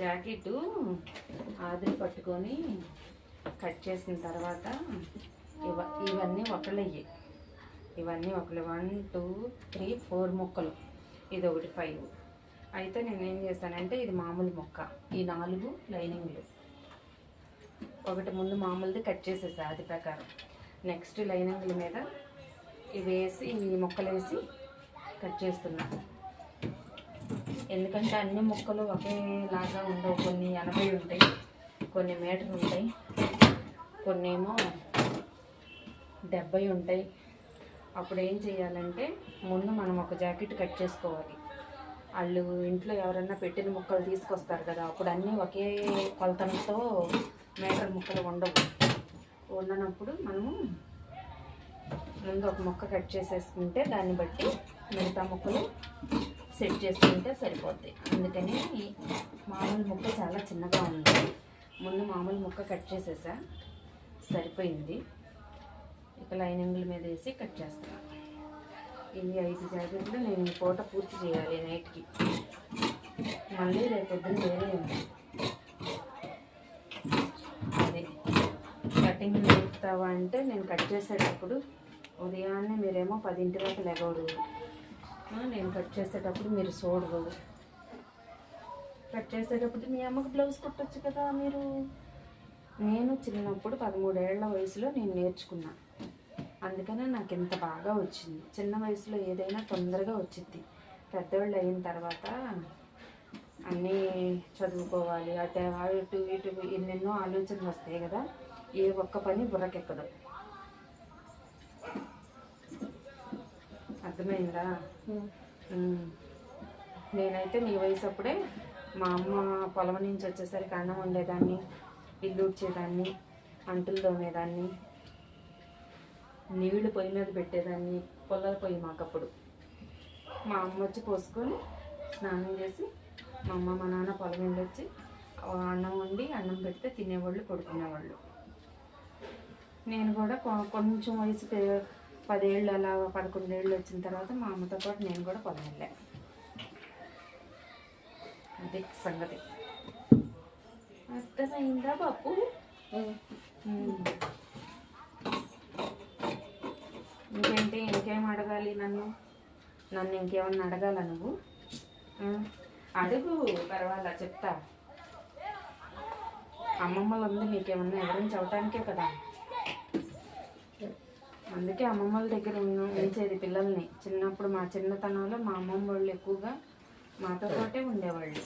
Jacket ఆదిరి పట్టుకొని cut చేసిన తర్వాత ఇవన్నీ ఒకళ్ళయ్యి, ఇవన్నీ ఒకళ్ళు 1 2 3 4 ముక్కలు, ఇది ఒకటి 5. అయితే నేను ఏం చేశానంటే ఇది మామూలు ముక్క, ఈ 4 లైనింగ్లు, ఒకటి ముందు మామూలుది కట్ చేసేసా అది ప్రకారం. నెక్స్ట్ లైనింగ్ల మీద ఇవి వేసి ఈ ముక్కలు వేసి కట్ చేస్తున్నా. ఎందుకంటే అన్ని ముక్కలు ఒకేలాగా ఉండవు, కొన్ని 80 ఉంటాయి, కొన్ని మీటర్ ఉంటాయి, కొన్ని ఏమో 70 ఉంటాయి. అప్పుడు ఏం చేయాలంటే ముందు మనం ఒక జాకెట్ కట్ చేసుకోవాలి. వాళ్ళు ఇంట్లో ఎవరన్నా పెట్టిన ముక్కలు తీసుకొస్తారు కదా, అప్పుడు అన్నీ ఒకే కొలతలతో మీటర్ ముక్కలు ఉండనప్పుడు మనము ముందు ఒక ముక్క కట్ చేసేసుకుంటే దాన్ని బట్టి మిగతా ముక్కలు సెట్ చేసుకుంటే సరిపోద్ది. అందుకని మామూలు ముక్క చాలా చిన్నగా ఉంది, ముందు మామూలు ముక్క కట్ చేసేసా, సరిపోయింది. ఇక లైనింగ్ల మీద వేసి కట్ చేస్తాను. ఈ 5 జాకెట్లు నేను ఈ పూట పూర్తి చేయాలి నైట్కి, మళ్ళీ రేపు పొద్దున్న వేరే ఉంది. అదే కటింగ్ నేర్పుతావా అంటే నేను కట్ చేసేటప్పుడు ఉదయాన్నే మీరేమో 10 వరకు లెగవరు, నేను కట్ చేసేటప్పుడు మీరు చూడరు. కట్ చేసేటప్పుడు మీ అమ్మకి బ్లౌజ్ కుట్టచ్చు కదా మీరు. నేను చిన్నప్పుడు 13 ఏళ్ల వయసులో నేను నేర్చుకున్నా, అందుకనే నాకు ఇంత బాగా వచ్చింది. చిన్న వయసులో ఏదైనా తొందరగా వచ్చింది, పెద్దవాళ్ళు అయిన తర్వాత అన్నీ చదువుకోవాలి, అటు ఇటు ఎన్నెన్నో ఆలోచనలు వస్తాయి కదా, ఏ ఒక్క పని బుర్రకెక్కదు. అర్థమైందా? నేనైతే నీ వయసు అప్పుడే మా అమ్మ పొలం నుంచి వచ్చేసరికి అన్నం వండేదాన్ని, ఇల్లు ఉడ్చేదాన్ని, అంటులు తోమేదాన్ని, నీళ్లు పొయ్యి మీద పెట్టేదాన్ని, పొలాల పొయ్యి మాకప్పుడు. మా అమ్మ వచ్చి పోసుకొని స్నానం చేసి మా అమ్మ మా నాన్న పొలం వెళ్ళి వచ్చి అన్నం వండి అన్నం పెడితే తినేవాళ్ళు, పడుకునేవాళ్ళు. నేను కూడా కొంచెం వయసు 10 ఏళ్ళు అలా 11 ఏళ్ళు వచ్చిన తర్వాత మా అమ్మతో పాటు నేను కూడా పొలం వెళ్ళాను. అది సంగతి. అర్థమైందా బాపు? ఇంకేంటి, ఇంకేం అడగాలి? నన్ను ఇంకేమన్నా అడగాల నువ్వు? అడుగు, పర్వాలా, చెప్తా. అమ్మమ్మలు ఉంది నీకేమన్నా ఎవరైనా చదవటానికే కదా, అందుకే అమ్మమ్మల దగ్గర ఉంచేది పిల్లల్ని. చిన్నప్పుడు మా చిన్నతనంలో మా అమ్మమ్మ వాళ్ళు ఎక్కువగా మాతో పాటే ఉండేవాళ్ళు.